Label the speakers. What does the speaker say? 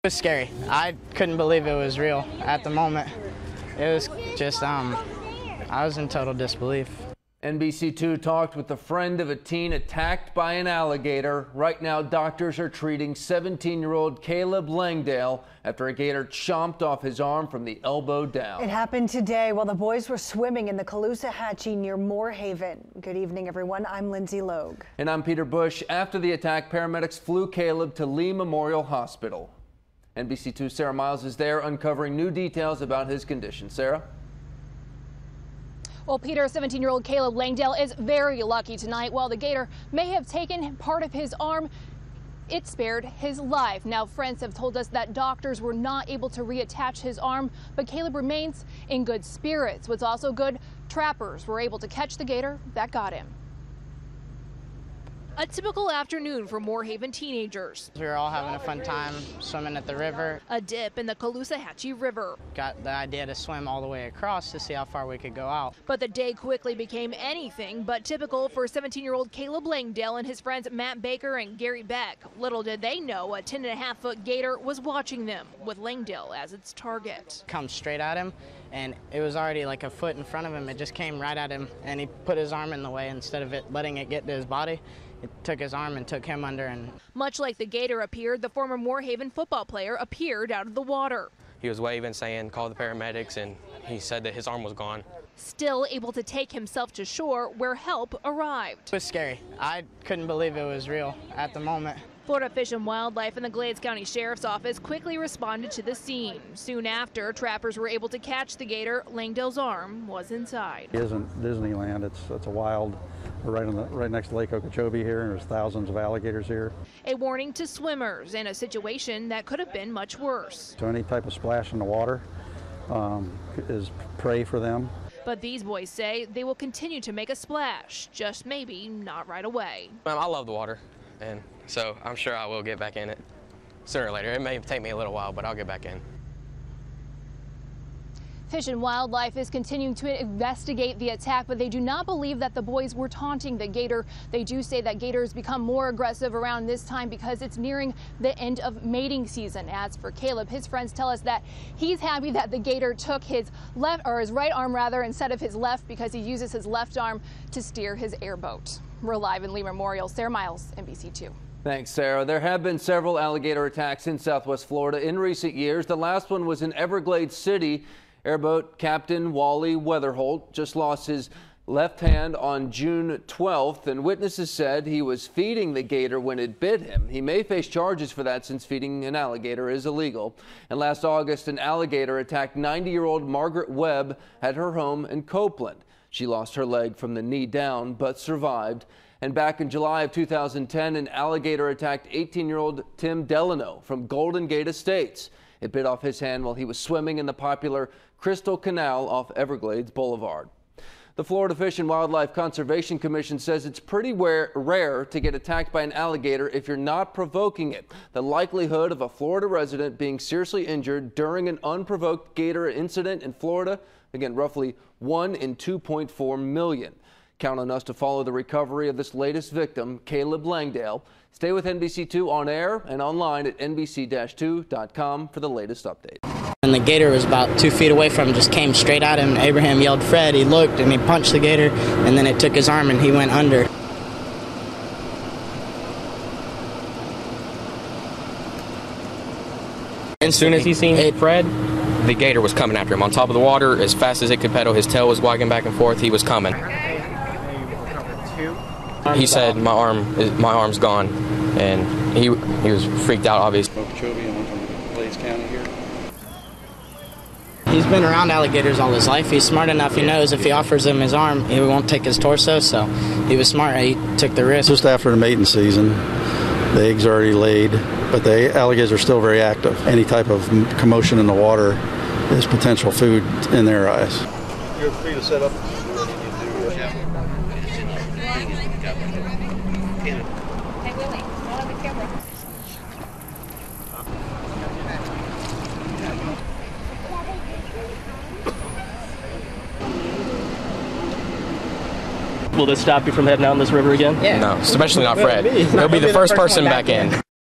Speaker 1: was scary. I couldn't believe it was real at the moment. It was just, I was in total disbelief.
Speaker 2: NBC2 talked with a friend of a teen attacked by an alligator. Right now, doctors are treating 17-year-old Kaleb Langdale after a gator chomped off his arm from the elbow down.
Speaker 3: It happened today while the boys were swimming in the Caloosahatchee near Moorhaven. Good evening, everyone. I'm Lindsay Logue.
Speaker 2: And I'm Peter Bush. After the attack, paramedics flew Kaleb to Lee Memorial Hospital. NBC2's Sarah Miles is there uncovering new details about his condition. Sarah?
Speaker 4: Well, Peter, 17-year-old Kaleb Langdale is very lucky tonight. While the gator may have taken part of his arm, it spared his life. Now, friends have told us that doctors were not able to reattach his arm, but Kaleb remains in good spirits. What's also good, trappers were able to catch the gator that got him. A typical afternoon for Moorhaven teenagers.
Speaker 1: We were all having a fun time swimming at the river.
Speaker 4: A dip in the Caloosahatchee River.
Speaker 1: Got the idea to swim all the way across to see how far we could go out.
Speaker 4: But the day quickly became anything but typical for 17-year-old Kaleb Langdale and his friends Matt Baker and Gary Beck. Little did they know a 10.5-foot gator was watching them, with Langdale as its target.
Speaker 1: Come straight at him, and it was already like a foot in front of him. It just came right at him, and he put his arm in the way instead of it letting it get to his body. It took his arm and took him under. And
Speaker 4: much like the gator appeared, the former Moorhaven football player appeared out of the water.
Speaker 5: He was waving, saying, call the paramedics, and he said that his arm was gone.
Speaker 4: Still able to take himself to shore where help arrived.
Speaker 1: It was scary. I couldn't believe it was real at the moment.
Speaker 4: Florida Fish and Wildlife and the Glades County Sheriff's Office quickly responded to the scene. Soon after, trappers were able to catch the gator. Langdale's arm was inside.
Speaker 6: It isn't Disneyland. It's a wild. We're right next to Lake Okeechobee here, and there's thousands of alligators here.
Speaker 4: A warning to swimmers in a situation that could have been much worse.
Speaker 6: So any type of splash in the water is prey for them.
Speaker 4: But these boys say they will continue to make a splash, just maybe not right away.
Speaker 5: I love the water, and so I'm sure I will get back in it sooner or later. It may take me a little while, but I'll get back in.
Speaker 4: Fish and Wildlife is continuing to investigate the attack, but they do not believe that the boys were taunting the gator. They do say that gators become more aggressive around this time because it's nearing the end of mating season. As for Kaleb, his friends tell us that he's happy that the gator took his his right arm rather instead of his left, because he uses his left arm to steer his airboat. We're live in Lee Memorial. Sarah Miles, NBC2.
Speaker 2: Thanks, Sarah. There have been several alligator attacks in Southwest Florida in recent years. The last one was in Everglades City. Airboat Captain Wally Weatherholt just lost his left hand on June 12th, and witnesses said he was feeding the gator when it bit him. He may face charges for that since feeding an alligator is illegal. And last August, an alligator attacked 90-year-old Margaret Webb at her home in Copeland. She lost her leg from the knee down, but survived. And back in July of 2010, an alligator attacked 18-year-old Tim Delano from Golden Gate Estates. It bit off his hand while he was swimming in the popular Crystal Canal off Everglades Boulevard. The Florida Fish and Wildlife Conservation Commission says it's pretty rare to get attacked by an alligator if you're not provoking it. The likelihood of a Florida resident being seriously injured during an unprovoked gator incident in Florida, again, roughly 1 in 2.4 million. Count on us to follow the recovery of this latest victim, Kaleb Langdale. Stay with NBC2 on air and online at NBC-2.com for the latest update.
Speaker 1: And the gator was about 2 feet away from him, just came straight at him. Abraham yelled, "Fred." He looked and he punched the gator, and then it took his arm and he went under.
Speaker 5: As soon as he seen Fred, the gator was coming after him on top of the water as fast as it could pedal. His tail was wagging back and forth. He was coming. He said, my arm's gone, and he was freaked out, obviously.
Speaker 6: Okeechobee and went from Glades County here.
Speaker 1: He's been around alligators all his life. He's smart enough. He knows if he offers him his arm, he won't take his torso. So he was smart. He took the risk.
Speaker 6: Just after the mating season, the eggs are already laid, but the alligators are still very active. Any type of commotion in the water is potential food in their eyes. You're free to set up.
Speaker 4: Hey, Willie, not on the camera.
Speaker 7: Will this stop you from heading out in this river again?
Speaker 1: Yeah.
Speaker 5: No, especially not Fred. He'll be the first person back in.